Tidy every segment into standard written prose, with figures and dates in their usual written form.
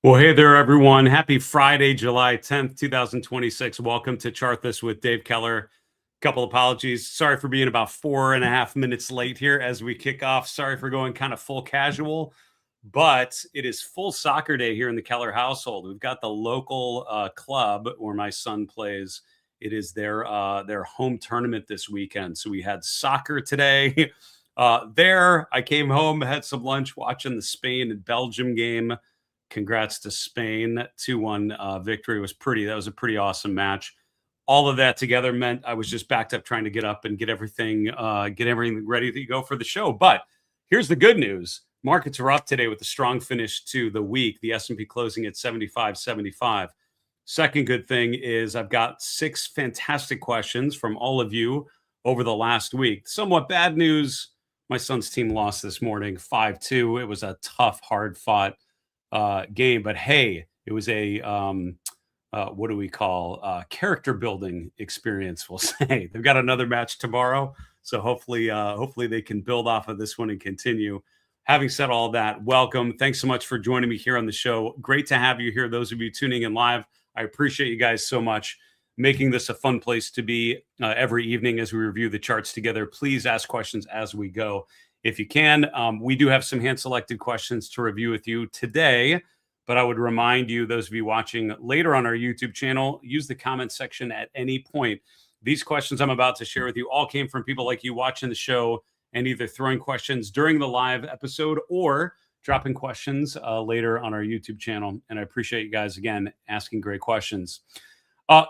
Well, hey there, everyone. Happy Friday, July 10th, 2026. Welcome to Chart This with Dave Keller. Couple apologies. Sorry for being about 4.5 minutes late here as we kick off. Sorry for going kind of full casual, but it is full soccer day here in the Keller household. We've got the local club where my son plays. It is their home tournament this weekend. So we had soccer today. There, I came home, had some lunch watching the Spain and Belgium game. Congrats to Spain. 2-1 victory that was a pretty awesome match. All of that together meant I was just backed up trying to get up and get everything ready to go for the show. But here's the good news. Markets are up today with a strong finish to the week. The S&P closing at 75.75. Second good thing is I've got 6 fantastic questions from all of you over the last week. Somewhat bad news. My son's team lost this morning 5-2. It was a tough, hard-fought game, but hey, it was a what do we call character building experience, we'll say. They've got another match tomorrow, so hopefully they can build off of this one and continue. Having said all that, welcome. Thanks so much for joining me here on the show. Great to have you here. Those of you tuning in live, I appreciate you guys so much, making this a fun place to be every evening as we review the charts together. Please ask questions as we go if you can. We do have some hand-selected questions to review with you today, but I would remind you, those of you watching later on our YouTube channel, use the comment section at any point. These questions I'm about to share with you all came from people like you watching the show and either throwing questions during the live episode or dropping questions later on our YouTube channel. And I appreciate you guys, again, asking great questions.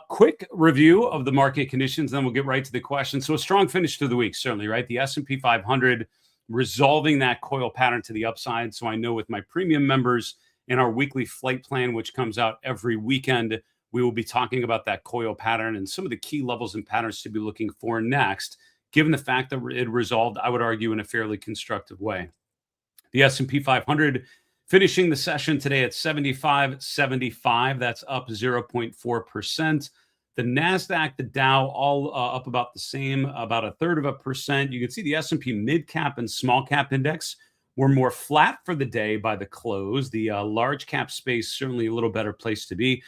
Quick review of the market conditions, then we'll get right to the questions. So a strong finish to the week, certainly, right? The S&P 500 resolving that coil pattern to the upside. So I know with my premium members in our weekly flight plan, which comes out every weekend, we will be talking about that coil pattern and some of the key levels and patterns to be looking for next, given the fact that it resolved, I would argue, in a fairly constructive way. The S&P 500 finishing the session today at 75.75. That's up 0.4%. The Nasdaq, the Dow, all up about the same, about 1/3%. You can see the S&P mid cap and small cap index were more flat for the day by the close. The large cap space, certainly a little better place to be.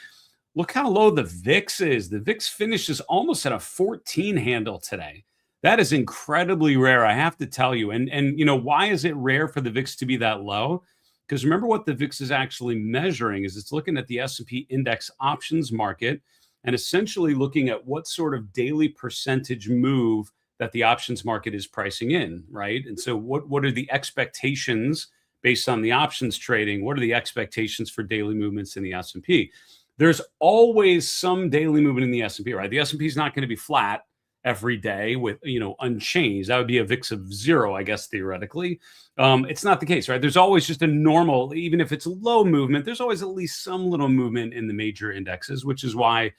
Look how low the VIX is. The VIX finishes almost at a 14 handle today. That is incredibly rare, I have to tell you. And you know, why is it rare for the VIX to be that low? Because remember what the VIX is actually measuring is it's looking at the S&P index options market and essentially looking at what sort of daily percentage move that the options market is pricing in, right? And so what are the expectations based on the options trading? What are the expectations for daily movements in the S&P? There's always some daily movement in the S&P, right? The S&P is not going to be flat every day with, unchanged. That would be a VIX of 0, I guess, theoretically. It's not the case, right? There's always just a normal, even if it's low movement, there's always at least some little movement in the major indexes, which is why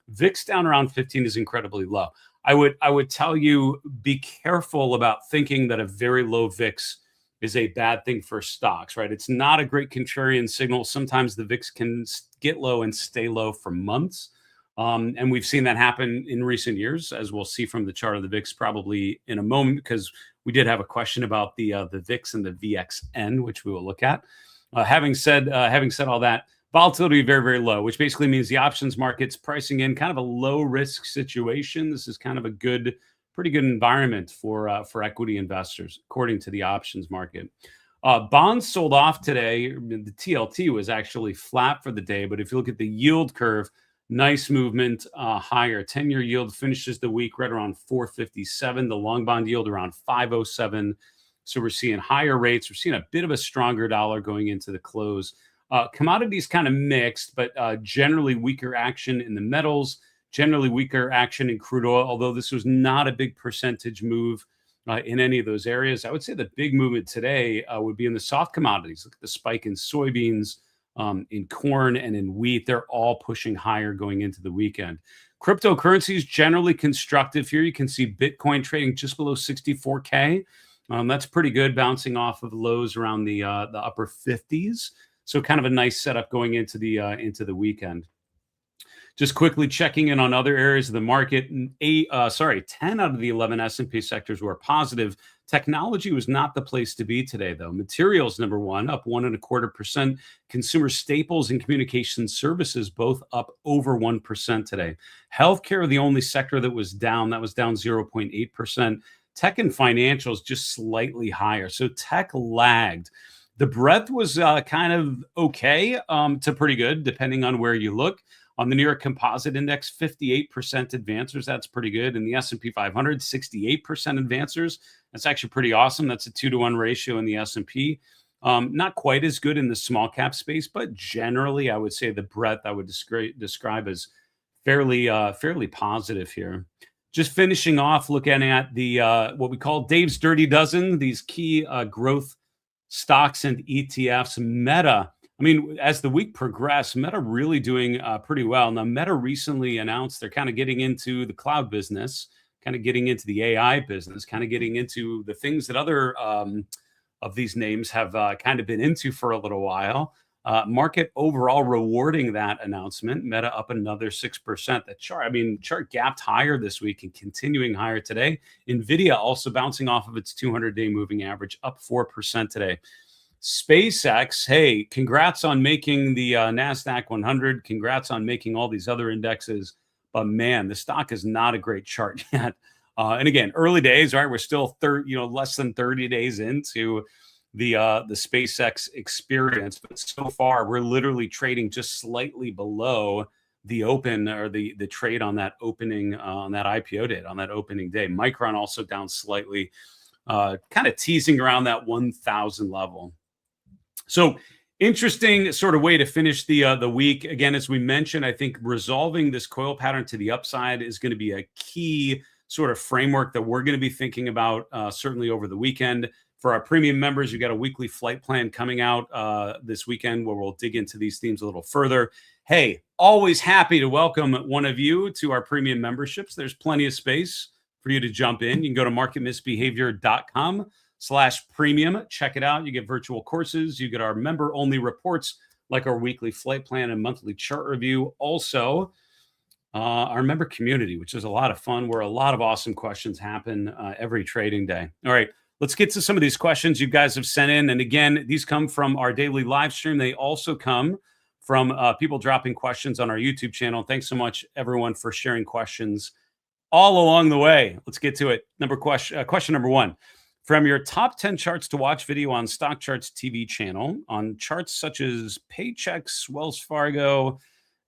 VIX down around 15 is incredibly low. I would tell you, be careful about thinking that a very low VIX is a bad thing for stocks, right? It's not a great contrarian signal. Sometimes the VIX can get low and stay low for months. And we've seen that happen in recent years, as we'll see from the chart of the VIX probably in a moment, because we did have a question about the VIX and the VXN, which we will look at. Having said all that, volatility very, very low, which basically means the options market's pricing in kind of a low risk situation. This is kind of a pretty good environment for equity investors, according to the options market. Bonds sold off today. The TLT was actually flat for the day, but if you look at the yield curve, nice movement higher. 10-year yield finishes the week right around 457. The long bond yield around 507. So we're seeing higher rates. We're seeing a bit of a stronger dollar going into the close. Commodities kind of mixed, but generally weaker action in the metals, generally weaker action in crude oil, although this was not a big percentage move in any of those areas. I would say the big movement today would be in the soft commodities. Look at the spike in soybeans, in corn and in wheat. They're all pushing higher going into the weekend. Cryptocurrencies generally constructive here. You can see Bitcoin trading just below 64K. That's pretty good, bouncing off of lows around the upper 50s. So kind of a nice setup going into the weekend. Just quickly checking in on other areas of the market. 10 out of the 11 S&P sectors were positive. Technology was not the place to be today, though. Materials, number one, up 1.25%. Consumer staples and communication services both up over 1% today. Healthcare, the only sector that was down 0.8%. Tech and financials just slightly higher. So tech lagged. The breadth was kind of okay to pretty good, depending on where you look. On the New York Composite Index, 58% advancers. That's pretty good. In the S&P 500, 68% advancers. That's actually pretty awesome. That's a 2-to-1 ratio in the S&P. Not quite as good in the small cap space, but generally, I would say the breadth I would describe as fairly positive here. Just finishing off, looking at the what we call Dave's Dirty Dozen, these key growth stocks and ETFs. Meta, I mean, as the week progressed, Meta really doing pretty well. Now, Meta recently announced they're kind of getting into the cloud business, kind of getting into the AI business, kind of getting into the things that other of these names have kind of been into for a little while. Market overall rewarding that announcement. Meta up another 6%. The chart gapped higher this week and continuing higher today. Nvidia also bouncing off of its 200-day moving average, up 4% today. SpaceX, hey, congrats on making the Nasdaq 100. Congrats on making all these other indexes. But man, the stock is not a great chart yet. And again, early days, right? We're still less than 30 days into the SpaceX experience, but so far we're literally trading just slightly below the open or the trade on that opening on that IPO date, on that opening day. Micron also down slightly, kind of teasing around that 1,000 level. So interesting sort of way to finish the week. Again, as we mentioned, I think resolving this coil pattern to the upside is going to be a key sort of framework that we're going to be thinking about certainly over the weekend. For our premium members, you've got a weekly flight plan coming out this weekend where we'll dig into these themes a little further. Hey, always happy to welcome one of you to our premium memberships. There's plenty of space for you to jump in. You can go to marketmisbehavior.com/premium. Check it out. You get virtual courses. You get our member-only reports like our weekly flight plan and monthly chart review. Also, our member community, which is a lot of fun, where a lot of awesome questions happen every trading day. All right. Let's get to some of these questions you guys have sent in. And again, these come from our daily live stream. They also come from people dropping questions on our YouTube channel. Thanks so much, everyone, for sharing questions all along the way. Let's get to it. Question number one. From your top 10 charts to watch video on Stock Charts TV channel, on charts such as Paychex, Wells Fargo,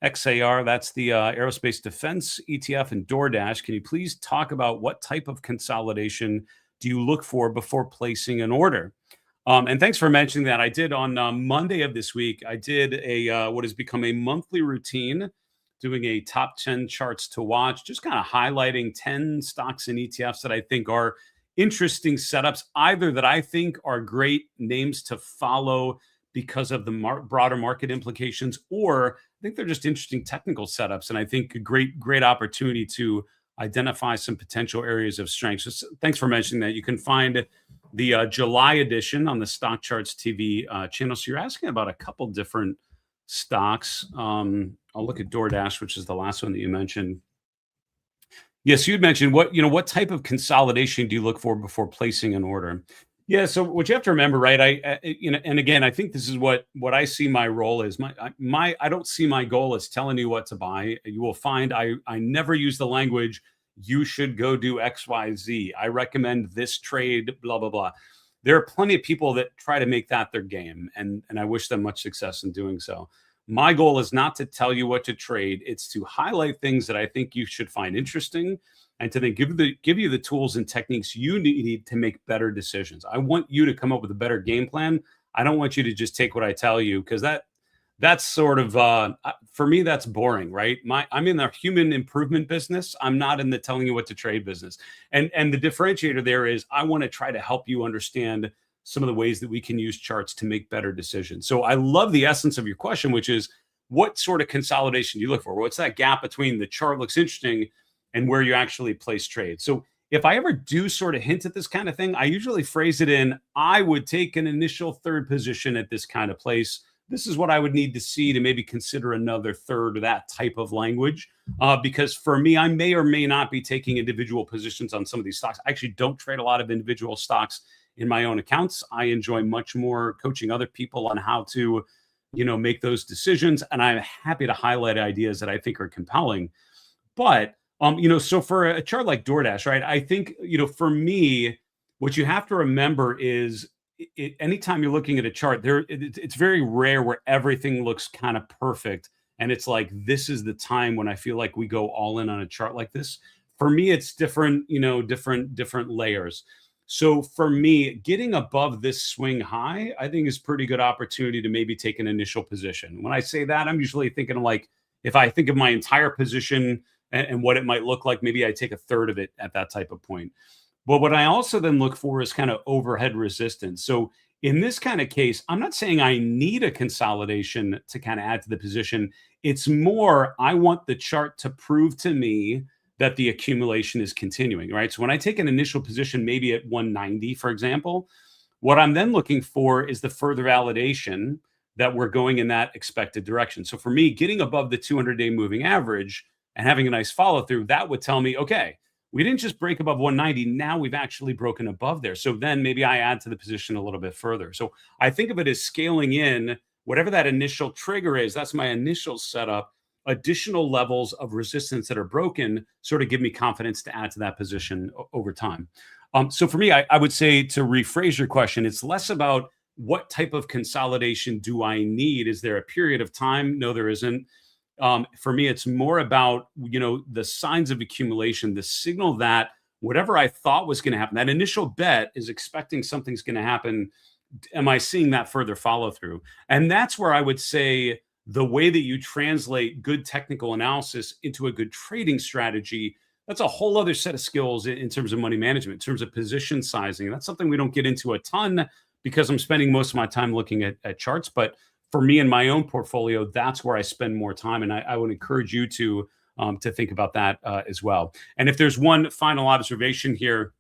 XAR, that's the Aerospace Defense ETF, and DoorDash, can you please talk about what type of consolidation do you look for before placing an order? And thanks for mentioning that. I did on Monday of this week, I did a what has become a monthly routine, doing a top 10 charts to watch, just kind of highlighting 10 stocks and ETFs that I think are interesting setups, either that I think are great names to follow because of the broader market implications, or I think they're just interesting technical setups. And I think a great opportunity to identify some potential areas of strength. So thanks for mentioning that. You can find the July edition on the Stock Charts TV channel. So you're asking about a couple different stocks. I'll look at DoorDash, which is the last one that you mentioned. Yes, you'd mentioned what type of consolidation do you look for before placing an order? Yeah, so what you have to remember, right? And again, I think this is what I see my role is. I don't see my goal as telling you what to buy. You will find I never use the language, you should go do X, Y, Z. I recommend this trade, blah, blah, blah. There are plenty of people that try to make that their game, and I wish them much success in doing so. My goal is not to tell you what to trade. It's to highlight things that I think you should find interesting, and to then give you the tools and techniques you need to make better decisions. I want you to come up with a better game plan. I don't want you to just take what I tell you, because that's sort of for me, that's boring, right? I'm in the human improvement business. I'm not in the telling you what to trade business. And the differentiator there is I want to try to help you understand some of the ways that we can use charts to make better decisions. So I love the essence of your question, which is what sort of consolidation do you look for? What's that gap between the chart looks interesting and where you actually place trades? So if I ever do sort of hint at this kind of thing, I usually phrase it in, I would take an initial third position at this kind of place this is what I would need to see to maybe consider another third of that type of language. Because for me, I may or may not be taking individual positions on some of these stocks. I actually don't trade a lot of individual stocks in my own accounts. I enjoy much more coaching other people on how to, make those decisions. And I'm happy to highlight ideas that I think are compelling. But, so for a chart like DoorDash, right, I think, for me, what you have to remember is anytime you're looking at a chart, it's very rare where everything looks kind of perfect. And it's like, this is the time when I feel like we go all in on a chart like this. For me, it's different, different layers. So for me, getting above this swing high, I think is pretty good opportunity to maybe take an initial position. When I say that, I'm usually thinking like, if I think of my entire position and what it might look like, maybe I take a third of it at that type of point. But what I also then look for is kind of overhead resistance. So in this kind of case, I'm not saying I need a consolidation to kind of add to the position. It's more, I want the chart to prove to me that the accumulation is continuing, right? So when I take an initial position, maybe at 190, for example, what I'm then looking for is the further validation that we're going in that expected direction. So for me, getting above the 200-day moving average and having a nice follow through, that would tell me, okay, we didn't just break above 190. Now we've actually broken above there. So then maybe I add to the position a little bit further. So I think of it as scaling in whatever that initial trigger is. That's my initial setup. Additional levels of resistance that are broken sort of give me confidence to add to that position over time. So for me, I would say, to rephrase your question, it's less about what type of consolidation do I need? Is there a period of time? No, there isn't. For me, it's more about, the signs of accumulation, the signal that whatever I thought was going to happen, that initial bet is expecting something's going to happen. Am I seeing that further follow through? And that's where I would say the way that you translate good technical analysis into a good trading strategy, that's a whole other set of skills in terms of money management, in terms of position sizing. That's something we don't get into a ton because I'm spending most of my time looking at charts. But for me in my own portfolio, that's where I spend more time. And I would encourage you to think about that as well. And if there's one final observation here,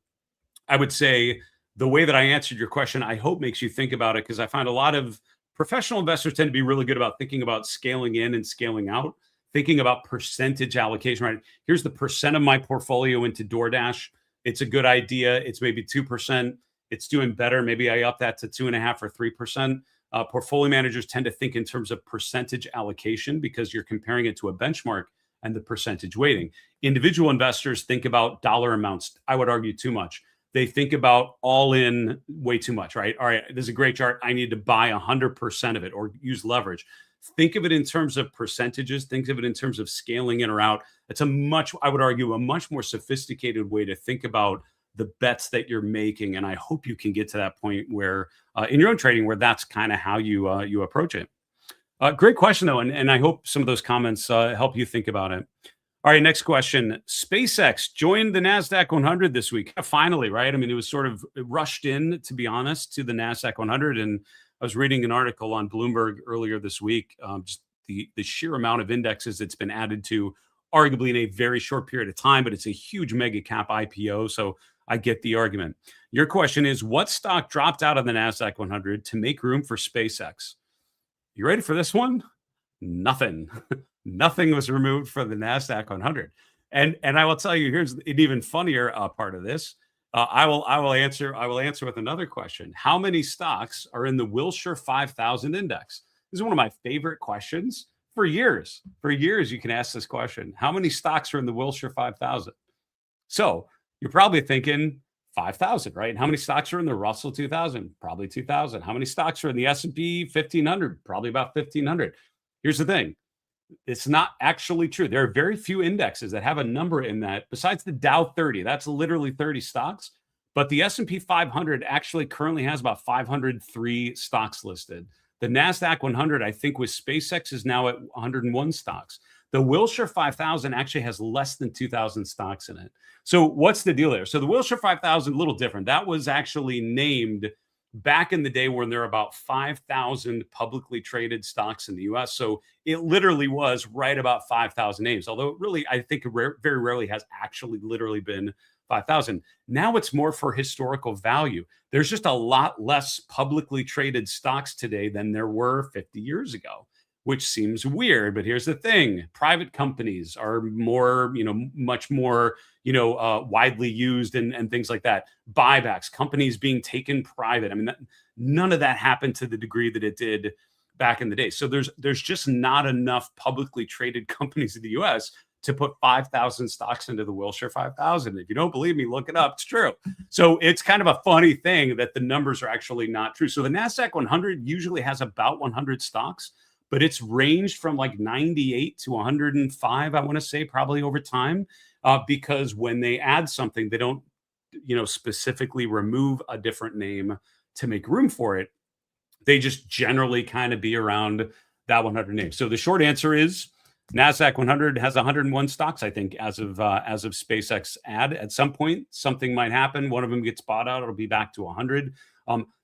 I would say the way that I answered your question, I hope makes you think about it, because I find a lot of professional investors tend to be really good about thinking about scaling in and scaling out, thinking about percentage allocation, right? Here's the percent of my portfolio into DoorDash. It's a good idea. It's maybe 2%. It's doing better. Maybe I up that to 2.5 or 3%. Portfolio managers tend to think in terms of percentage allocation because you're comparing it to a benchmark and the percentage weighting. Individual investors think about dollar amounts. I would argue too much. They think about all in way too much, right? All right, this is a great chart. I need to buy 100% of it or use leverage. Think of it in terms of percentages. Think of it in terms of scaling in or out. It's I would argue, a much more sophisticated way to think about the bets that you're making. And I hope you can get to that point where in your own trading, where that's kind of how you approach it. Great question, though. And I hope some of those comments help you think about it. All right, next question. SpaceX joined the Nasdaq 100 this week. Finally, right? I mean, it was sort of rushed in, to be honest, to the Nasdaq 100. And I was reading an article on Bloomberg earlier this week, just the sheer amount of indexes that's been added to, arguably in a very short period of time, but it's a huge mega cap IPO. So I get the argument. Your question is, what stock dropped out of the Nasdaq 100 to make room for SpaceX? You ready for this one? Nothing. Nothing was removed from the Nasdaq 100. And I will tell you, here's an even funnier part of this. I will answer with another question. How many stocks are in the Wilshire 5000 index? This is one of my favorite questions for years. For years, you can ask this question. How many stocks are in the Wilshire 5000? So you're probably thinking 5,000, right? And how many stocks are in the Russell 2000? Probably 2,000. How many stocks are in the S&P 1500? Probably about 1,500. Here's the thing. It's not actually true. There are very few indexes that have a number in that besides the Dow 30. That's literally 30 stocks. But the S&P 500 actually currently has about 503 stocks listed. The Nasdaq 100, I think with SpaceX, is now at 101 stocks. The Wilshire 5000 actually has less than 2,000 stocks in it. So what's the deal there? So the Wilshire 5000, a little different. That was actually named back in the day when there were about 5,000 publicly traded stocks in the US. So it literally was right about 5,000 names, although it really, I think very rarely has actually literally been 5,000. Now it's more for historical value. There's just a lot less publicly traded stocks today than there were 50 years ago, which seems weird. But here's the thing: private companies are more, much more, widely used, and things like that. Buybacks, companies being taken private. I mean, none of that happened to the degree that it did back in the day. So there's just not enough publicly traded companies in the U.S. to put 5,000 stocks into the Wilshire 5,000. If you don't believe me, look it up. It's true. So it's kind of a funny thing that the numbers are actually not true. So the Nasdaq 100 usually has about 100 stocks, but it's ranged from like 98 to 105, I want to say, probably over time, because when they add something, they don't, specifically remove a different name to make room for it. They just generally kind of be around that 100 name. So the short answer is Nasdaq 100 has 101 stocks, I think, as of SpaceX add. At some point, something might happen. One of them gets bought out. It'll be back to 100.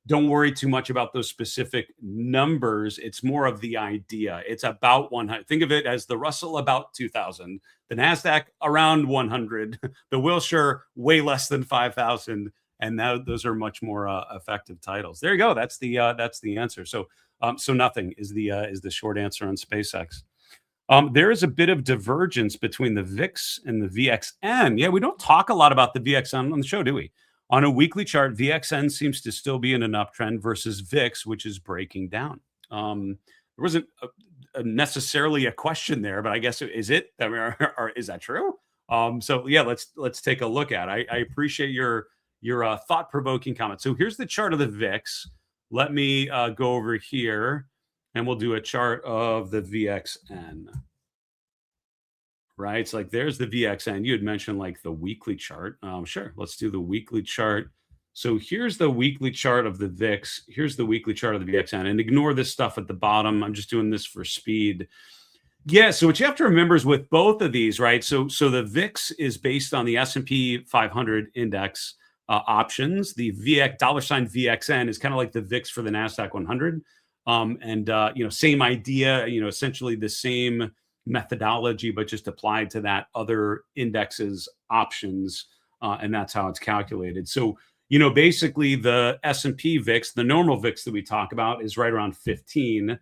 Don't worry too much about those specific numbers. It's more of the idea. It's about 100. Think of it as the Russell about 2,000, the Nasdaq around 100, the Wilshire way less than 5,000, and now those are much more effective titles. There you go. That's the answer. So nothing is the short answer on SpaceX. There is a bit of divergence between the VIX and the VXN. Yeah, we don't talk a lot about the VXN on the show, do we? On a weekly chart, VXN seems to still be in an uptrend versus VIX, which is breaking down. There wasn't necessarily a question there, but I guess is it? I mean, or is that true? So yeah, let's take a look at it. I appreciate your thought-provoking comment. So here's the chart of the VIX. Let me go over here, and we'll do a chart of the VXN. Right? It's like there's the VXN. You had mentioned like the weekly chart. Sure, let's do the weekly chart. So here's the weekly chart of the VIX. Here's the weekly chart of the VXN. And ignore this stuff at the bottom. I'm just doing this for speed. Yeah, so what you have to remember is with both of these, right? So the VIX is based on the S&P 500 index options. The $VXN is kind of like the VIX for the Nasdaq 100. Same idea, essentially the same methodology, but just applied to that other index's options. And that's how it's calculated. So, basically the S&P VIX, the normal VIX that we talk about, is right around 15,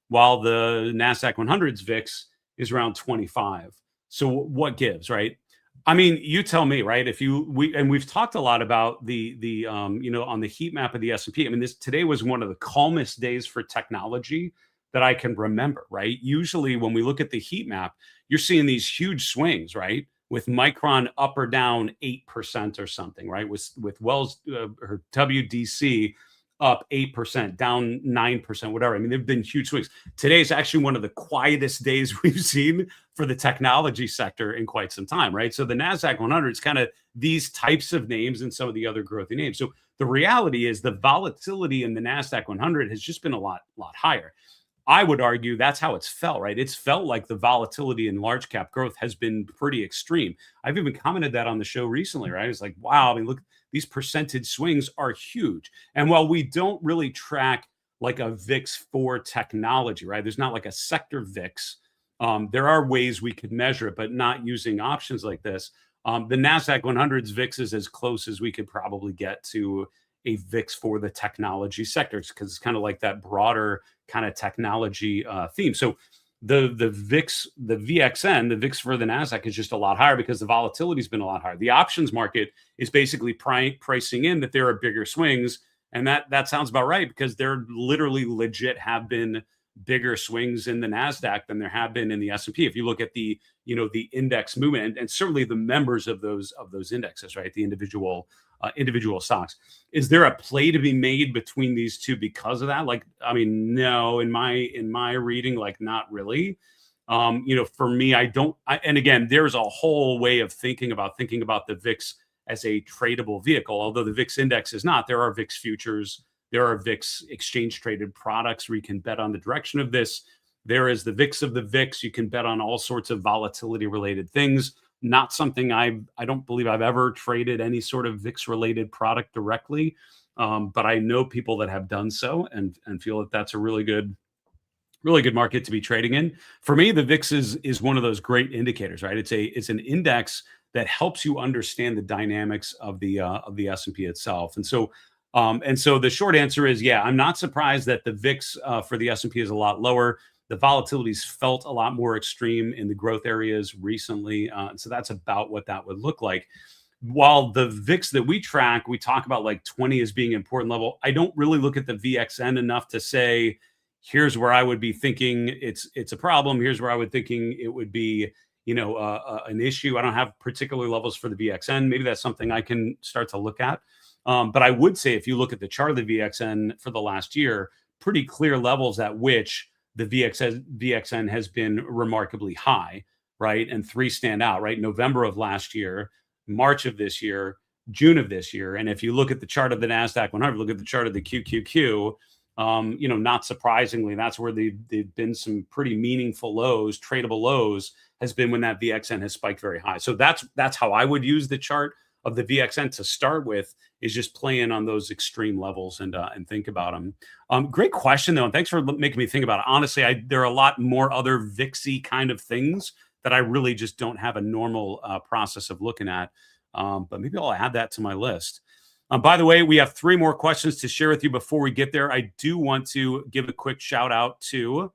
while the Nasdaq 100's VIX is around 25. So what gives, right? I mean, you tell me, right? We've talked a lot about the on the heat map of the S&P. I mean, today was one of the calmest days for technology that I can remember, right? Usually when we look at the heat map, you're seeing these huge swings, right? With Micron up or down 8% or something, right? With Wells or WDC up 8%, down 9%, whatever. I mean, they've been huge swings. Today is actually one of the quietest days we've seen for the technology sector in quite some time, right? So the Nasdaq 100 is kind of these types of names and some of the other growthy names. So the reality is the volatility in the Nasdaq 100 has just been a lot higher. I would argue that's how it's felt, right? It's felt like the volatility in large cap growth has been pretty extreme. I've even commented that on the show recently, right? It's like, wow, I mean, look, these percentage swings are huge. And while we don't really track like a VIX for technology, right? There's not like a sector VIX. There are ways we could measure it, but not using options like this. The Nasdaq 100's VIX is as close as we could probably get to a VIX for the technology sectors, because it's kind of like that broader kind of technology theme. So the VIX, the VXN, the VIX for the Nasdaq is just a lot higher because the volatility has been a lot higher. The options market is basically pricing in that there are bigger swings, and that sounds about right, because there literally legit have been bigger swings in the Nasdaq than there have been in the S&P. If you look at the index movement, and certainly the members of those indexes, right, the individual stocks. Is there a play to be made between these two because of that? Like, I mean, no, in my reading, like, not really. For me, and again, there's a whole way of thinking about the VIX as a tradable vehicle. Although the VIX index is not, there are VIX futures, there are VIX exchange traded products where you can bet on the direction of this. There is the VIX of the VIX. You can bet on all sorts of volatility related things. Not something I don't believe I've ever traded any sort of VIX related product directly. But I know people that have done so and feel that that's a really good Really good market to be trading in. For me, the VIX is one of those great indicators, right? It's an index that helps you understand the dynamics of the S&P itself. And so the short answer is, yeah, I'm not surprised that the VIX for the S&P is a lot lower. The volatility's felt a lot more extreme in the growth areas recently. And so that's about what that would look like. While the VIX that we track, we talk about like 20 as being an important level. I don't really look at the VXN enough to say, here's where I would be thinking it's a problem. Here's where I would thinking it would be, an issue. I don't have particular levels for the VXN. Maybe that's something I can start to look at. But I would say if you look at the chart of the VXN for the last year, pretty clear levels at which the VXN has been remarkably high, right? And three stand out, right? November of last year, March of this year, June of this year. And if you look at the chart of the Nasdaq 100, look at the chart of the QQQ, not surprisingly, that's where they've been some pretty meaningful lows, tradable lows, has been when that VXN has spiked very high. So that's how I would use the chart of the VXN to start with, is just playing on those extreme levels and think about them. Great question though, and thanks for making me think about it. Honestly, there are a lot more other VIX-y kind of things that I really just don't have a normal process of looking at. But maybe I'll add that to my list. By the way, we have 3 more questions to share with you before we get there. I do want to give a quick shout out to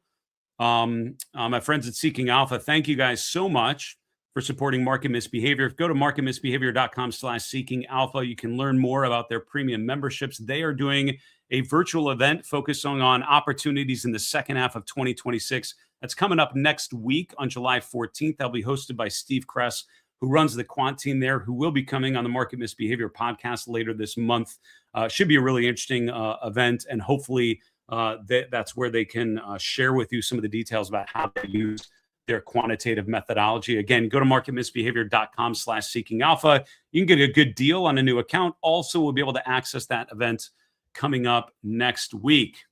my friends at Seeking Alpha. Thank you guys so much for supporting Market Misbehavior. Go to marketmisbehavior.com/seeking alpha. You can learn more about their premium memberships. They are doing a virtual event focusing on opportunities in the second half of 2026. That's coming up next week on July 14th. That'll be hosted by Steve Kress, who runs the quant team there, who will be coming on the Market Misbehavior podcast later this month. Should be a really interesting event, and hopefully that's where they can share with you some of the details about how they use their quantitative methodology. Again, go to marketmisbehavior.com/seeking alpha. You can get a good deal on a new account. Also, we'll be able to access that event coming up next week.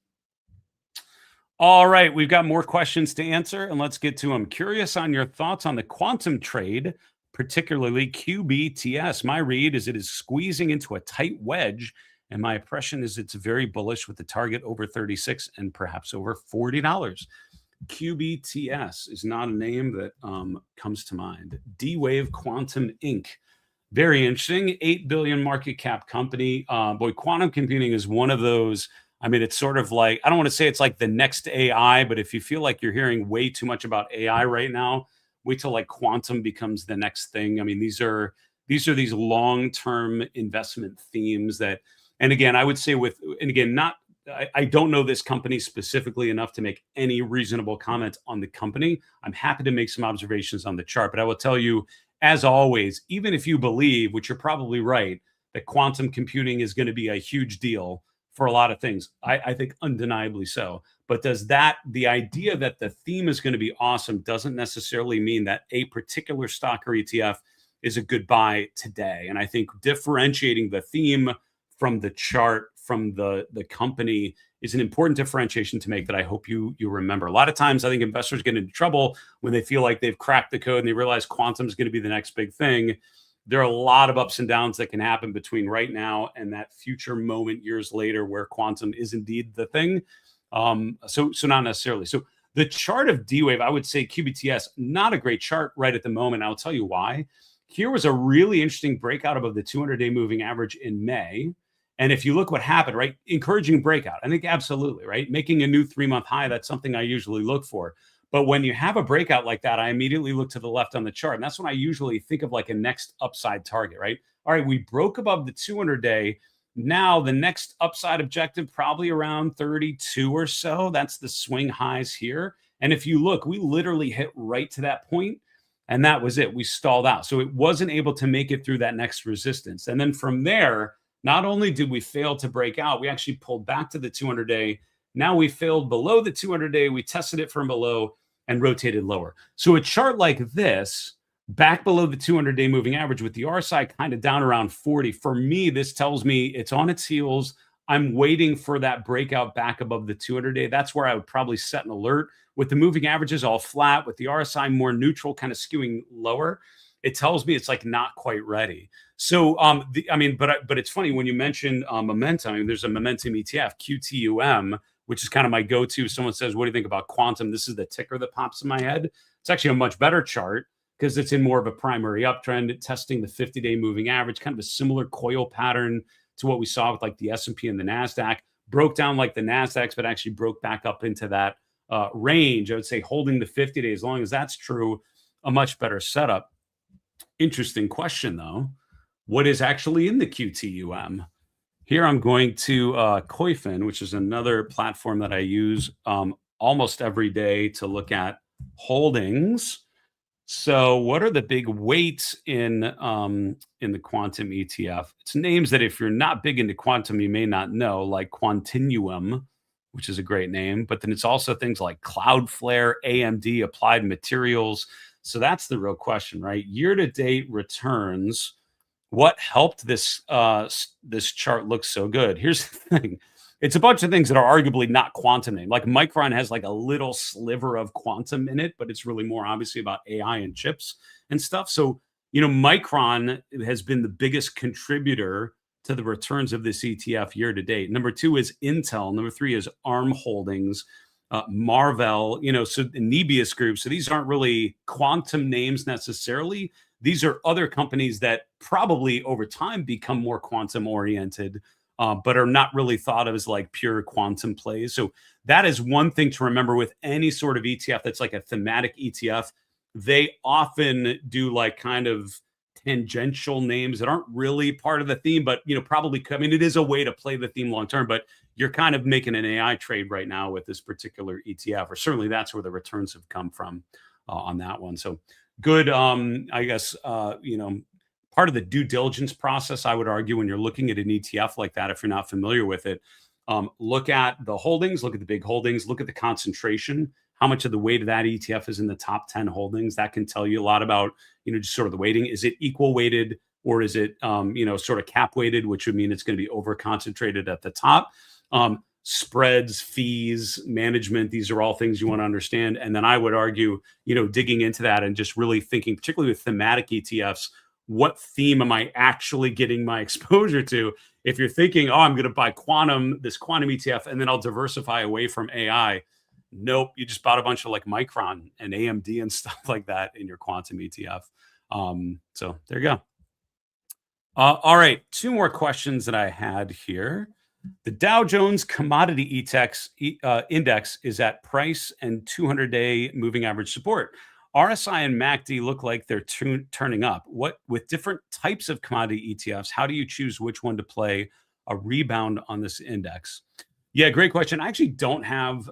All right, we've got more questions to answer, and let's get to them. Curious on your thoughts on the quantum trade, particularly QBTS. My read is it is squeezing into a tight wedge, and my impression is it's very bullish with the target over 36 and perhaps over $40. QBTS is not a name that comes to mind. D-Wave Quantum Inc. Very interesting. 8 billion market cap company. Boy, quantum computing is one of those. I mean, it's sort of like, I don't want to say it's like the next AI, but if you feel like you're hearing way too much about AI right now, wait till like quantum becomes the next thing. I mean, these are these long-term investment themes that, and again, I would say I don't know this company specifically enough to make any reasonable comment on the company. I'm happy to make some observations on the chart, but I will tell you, as always, even if you believe, which you're probably right, that quantum computing is going to be a huge deal for a lot of things, I think undeniably so. But the idea that the theme is going to be awesome doesn't necessarily mean that a particular stock or ETF is a good buy today. And I think differentiating the theme from the chart, from the company, is an important differentiation to make that I hope you remember. A lot of times I think investors get into trouble when they feel like they've cracked the code and they realize quantum is going to be the next big thing. There are a lot of ups and downs that can happen between right now and that future moment years later where quantum is indeed the thing. So not necessarily. So the chart of D-Wave, I would say QBTS, not a great chart right at the moment. I'll tell you why. Here was a really interesting breakout above the 200-day moving average in May. And if you look what happened, right, encouraging breakout, I think absolutely, right? Making a new 3-month high, that's something I usually look for. But when you have a breakout like that, I immediately look to the left on the chart. And that's when I usually think of like a next upside target, right? All right, we broke above the 200-day. Now the next upside objective, probably around 32 or so. That's the swing highs here. And if you look, we literally hit right to that point, and that was it. We stalled out. So it wasn't able to make it through that next resistance. And then from there, not only did we fail to break out, we actually pulled back to the 200-day. Now we failed below the 200-day. We tested it from below and rotated lower. So a chart like this, back below the 200-day moving average with the RSI kind of down around 40, for me, this tells me it's on its heels. I'm waiting for that breakout back above the 200-day. That's where I would probably set an alert. With the moving averages all flat, with the RSI more neutral, kind of skewing lower, it tells me it's like not quite ready. So, but it's funny when you mention momentum. I mean, there's a momentum ETF, QTUM, which is kind of my go-to. If someone says, what do you think about quantum? This is the ticker that pops in my head. It's actually a much better chart because it's in more of a primary uptrend, testing the 50-day moving average, kind of a similar coil pattern to what we saw with like the S&P and the Nasdaq. Broke down like the Nasdaqs, but actually broke back up into that range. I would say holding the 50 days, as long as that's true, a much better setup. Interesting question, though. What is actually in the QTUM? Here I'm going to Koifin, which is another platform that I use almost every day to look at holdings. So what are the big weights in the quantum ETF? It's names that if you're not big into quantum, you may not know, like Quantinuum, which is a great name. But then it's also things like Cloudflare, AMD, Applied Materials. So that's the real question, right? Year-to-date returns. What helped this this chart look so good? Here's the thing. It's a bunch of things that are arguably not quantum name. Like Micron has like a little sliver of quantum in it, but it's really more obviously about AI and chips and stuff. So, Micron has been the biggest contributor to the returns of this ETF year to date. Number 2 is Intel. Number 3 is ARM Holdings, Marvell, so the Nebius Group. So these aren't really quantum names necessarily. These are other companies that probably over time become more quantum oriented, but are not really thought of as like pure quantum plays. So that is one thing to remember with any sort of ETF that's like a thematic ETF. They often do like kind of tangential names that aren't really part of the theme, but probably, it is a way to play the theme long term, but you're kind of making an AI trade right now with this particular ETF, or certainly that's where the returns have come from on that one. So good, I guess, part of the due diligence process, I would argue, when you're looking at an ETF like that, if you're not familiar with it, look at the holdings, look at the big holdings, look at the concentration, how much of the weight of that ETF is in the top 10 holdings. That can tell you a lot about, just sort of the weighting. Is it equal weighted, or is it, sort of cap weighted, which would mean it's going to be over concentrated at the top? Spreads, fees, management, these are all things you want to understand. And then I would argue, digging into that and just really thinking, particularly with thematic ETFs, what theme am I actually getting my exposure to? If you're thinking, I'm going to buy this quantum ETF, and then I'll diversify away from AI. Nope, you just bought a bunch of like Micron and AMD and stuff like that in your quantum ETF. So there you go. All right, 2 more questions that I had here. The Dow Jones Commodity Index is at price and 200-day moving average support. RSI and MACD look like they're turning up. With different types of commodity ETFs, how do you choose which one to play a rebound on this index? Yeah, great question. I actually don't have,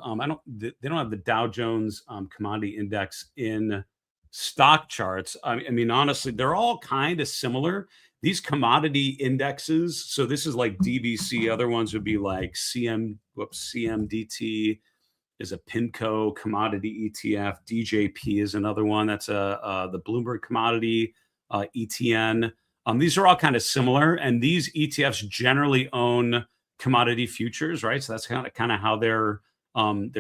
they don't have the Dow Jones Commodity Index in stock charts. I mean, honestly, they're all kind of similar. These commodity indexes, so this is like DBC. Other ones would be like CMDT is a PIMCO commodity ETF. DJP is another one. That's the Bloomberg Commodity ETN. These are all kind of similar, and these ETFs generally own commodity futures, right? So that's kind of how they're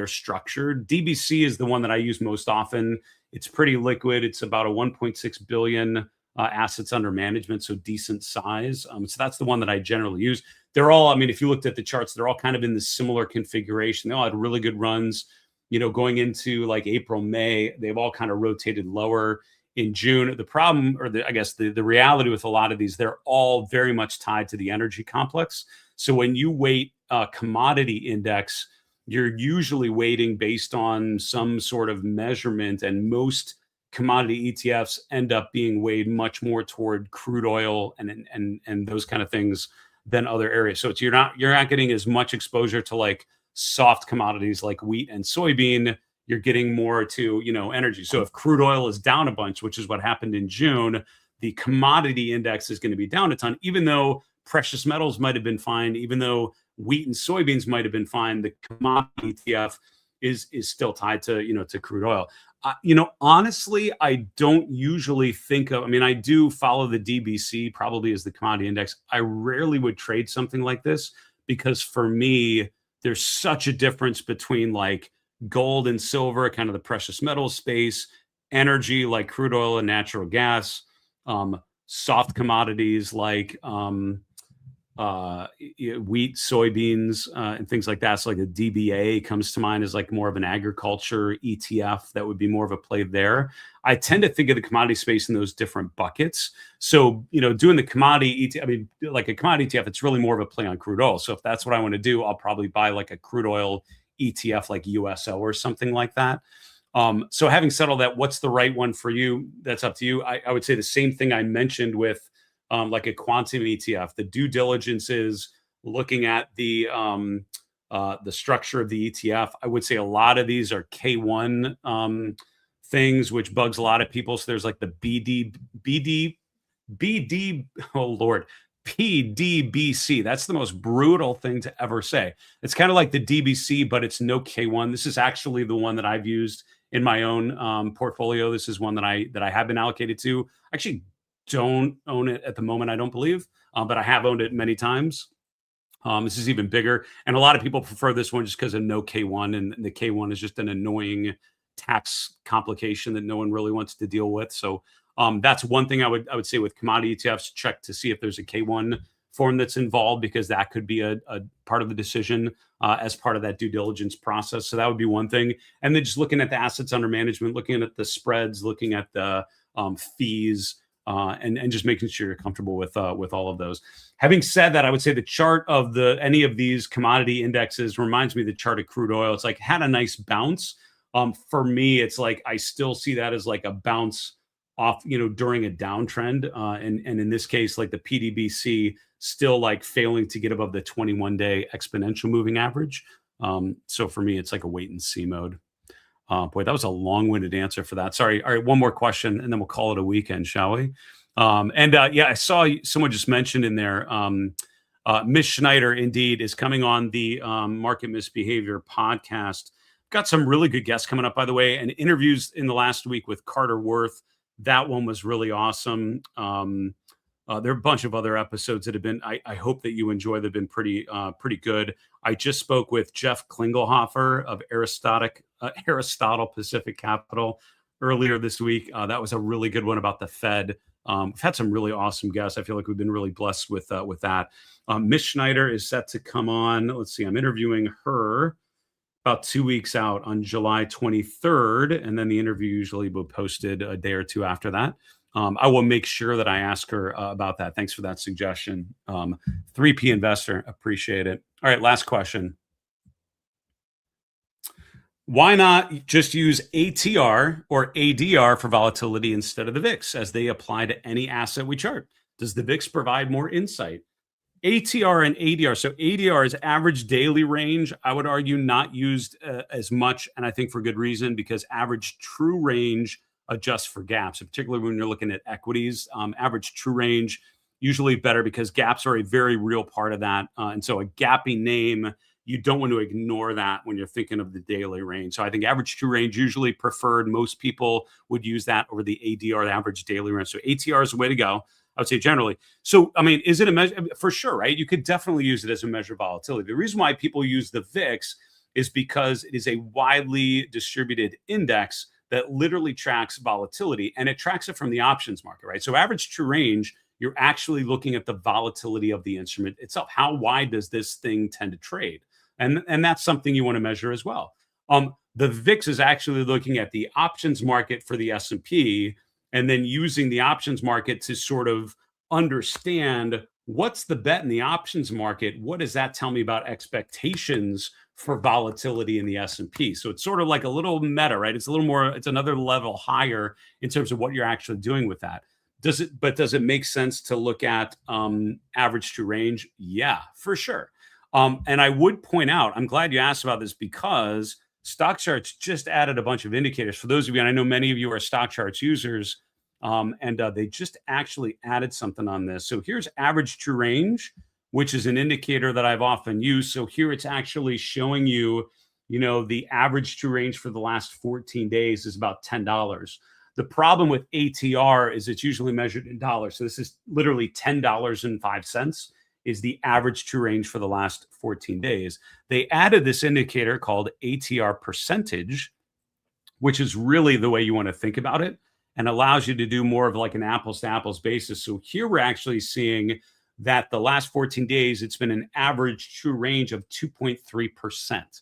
structured. DBC is the one that I use most often. It's pretty liquid. It's about a 1.6 billion assets under management, so decent size. So that's the one that I generally use. They're all, if you looked at the charts, they're all kind of in this similar configuration. They all had really good runs, going into like April, May. They've all kind of rotated lower in June. The problem, or I guess the reality with a lot of these, they're all very much tied to the energy complex. So when you weight a commodity index, you're usually weighting based on some sort of measurement, and most commodity ETFs end up being weighed much more toward crude oil and those kind of things than other areas. So you're not getting as much exposure to like soft commodities like wheat and soybean. You're getting more to energy. So if crude oil is down a bunch, which is what happened in June, the commodity index is going to be down a ton, even though precious metals might have been fine, even though wheat and soybeans might have been fine. The commodity ETF is still tied to to crude oil. Honestly, I don't usually think of, I do follow the DBC probably as the commodity index. I rarely would trade something like this because for me, there's such a difference between like gold and silver, kind of the precious metal space, energy like crude oil and natural gas, soft commodities like wheat, soybeans, and things like that. So like the DBA comes to mind as like more of an agriculture ETF that would be more of a play there. I tend to think of the commodity space in those different buckets. So, doing the commodity ETF, I mean, like a commodity ETF, it's really more of a play on crude oil. So if that's what I want to do, I'll probably buy like a crude oil ETF like USO or something like that. So having said all that, what's the right one for you? That's up to you. I would say the same thing I mentioned with like a quantum ETF. The due diligence is looking at the structure of the ETF. I would say a lot of these are K1 things, which bugs a lot of people. So there's like the BD, oh Lord, PDBC. That's the most brutal thing to ever say. It's kind of like the DBC, but it's no K1. This is actually the one that I've used in my own portfolio. This is one that I have been allocated to. Actually, don't own it at the moment, I don't believe, but I have owned it many times. This is even bigger, and a lot of people prefer this one just because of no K1, and the K1 is just an annoying tax complication that no one really wants to deal with. So that's one thing I would say with commodity ETFs. Check to see if there's a K1 form that's involved, because that could be a part of the decision as part of that due diligence process. So that would be one thing. And then just looking at the assets under management, looking at the spreads, looking at the fees, and just making sure you're comfortable with all of those. Having said that, I would say the chart of any of these commodity indexes reminds me of the chart of crude oil. It's like had a nice bounce. For me, it's like I still see that as like a bounce off, during a downtrend. And in this case, like the PDBC still like failing to get above the 21-day exponential moving average. So for me, it's like a wait and see mode. Boy, that was a long-winded answer for that. Sorry. All right, one more question, and then we'll call it a weekend, shall we? Yeah, I saw someone just mentioned in there, Miss Schneider, indeed, is coming on the Market Misbehavior podcast. Got some really good guests coming up, by the way, and interviews in the last week with Carter Worth. That one was really awesome. There are a bunch of other episodes that have been, I hope that you enjoy. They've been pretty good. I just spoke with Jeff Klingelhofer of Aristotle Pacific Capital earlier this week. That was a really good one about the Fed. We've had some really awesome guests. I feel like we've been really blessed with that. Miss Schneider is set to come on. Let's see, I'm interviewing her about 2 weeks out on July 23rd, and then the interview usually will be posted a day or two after that. I will make sure that I ask her about that. Thanks for that suggestion. 3P Investor, appreciate it. All right, last question. Why not just use ATR or ADR for volatility instead of the VIX as they apply to any asset we chart? Does the VIX provide more insight? ATR and ADR. So ADR is average daily range. I would argue not used as much, and I think for good reason, because average true range adjusts for gaps, particularly when you're looking at equities. Average true range usually better because gaps are a very real part of that. And so a gappy name, you don't want to ignore that when you're thinking of the daily range. So I think average true range usually preferred. Most people would use that over the ADR, the average daily range. So ATR is the way to go, I would say generally. So, I mean, is it a measure? For sure, right? You could definitely use it as a measure of volatility. The reason why people use the VIX is because it is a widely distributed index that literally tracks volatility, and it tracks it from the options market, right? So average true range, you're actually looking at the volatility of the instrument itself. How wide does this thing tend to trade? And that's something you want to measure as well. The VIX is actually looking at the options market for the S&P, and then using the options market to sort of understand what's the bet in the options market. What does that tell me about expectations for volatility in the S&P? So it's sort of like a little meta, right? It's a little more, it's another level higher in terms of what you're actually doing with that. Does it make sense to look at average true range? Yeah, for sure. And I would point out, I'm glad you asked about this, because stock charts just added a bunch of indicators. For those of you, and I know many of you are stock charts users, and they just actually added something on this. So here's average true range, which is an indicator that I've often used. So here it's actually showing you, the average true range for the last 14 days is about $10. The problem with ATR is it's usually measured in dollars. So this is literally $10.05 is the average true range for the last 14 days. They added this indicator called ATR Percentage, which is really the way you want to think about it, and allows you to do more of like an apples to apples basis. So here we're actually seeing that the last 14 days, it's been an average true range of 2.3%.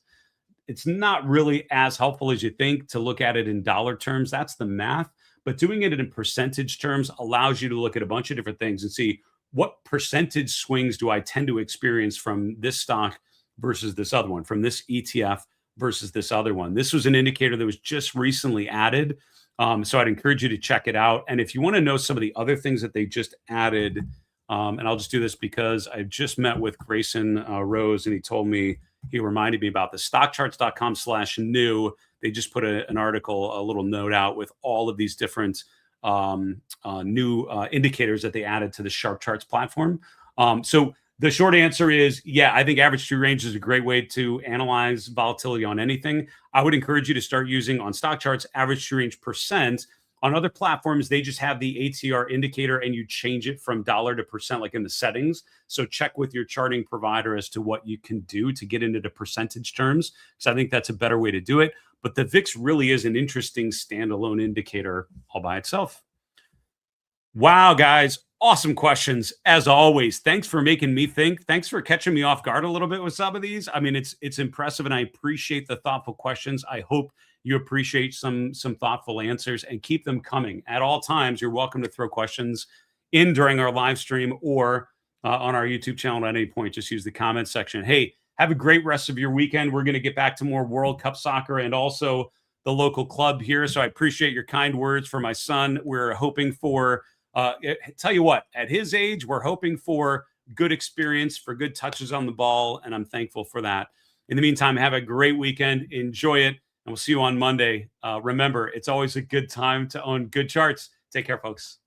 It's not really as helpful as you think to look at it in dollar terms. That's the math. But doing it in percentage terms allows you to look at a bunch of different things and see what percentage swings do I tend to experience from this stock versus this other one, from this ETF versus this other one. This was an indicator that was just recently added. So I'd encourage you to check it out. And if you want to know some of the other things that they just added, and I'll just do this because I just met with Grayson Rose, and he reminded me about the stockcharts.com/new. They just put an article, a little note out with all of these different new indicators that they added to the Sharp Charts platform. So the short answer is, yeah, I think average true range is a great way to analyze volatility on anything. I would encourage you to start using on stock charts average true range percent. On other platforms, they just have the ATR indicator and you change it from dollar to percent, like in the settings. So check with your charting provider as to what you can do to get into the percentage terms, because I think that's a better way to do it. But the VIX really is an interesting standalone indicator all by itself. Wow, guys. Awesome questions, as always. Thanks for making me think. Thanks for catching me off guard a little bit with some of these. I mean, it's impressive, and I appreciate the thoughtful questions. I hope you appreciate some thoughtful answers, and keep them coming. At all times, you're welcome to throw questions in during our live stream or on our YouTube channel at any point. Just use the comment section. Hey, have a great rest of your weekend. We're going to get back to more World Cup soccer and also the local club here. So I appreciate your kind words for my son. We're hoping for tell you what, at his age, we're hoping for good experience, for good touches on the ball, and I'm thankful for that. In the meantime, have a great weekend. Enjoy it, and we'll see you on Monday. Remember, it's always a good time to own good charts. Take care, folks.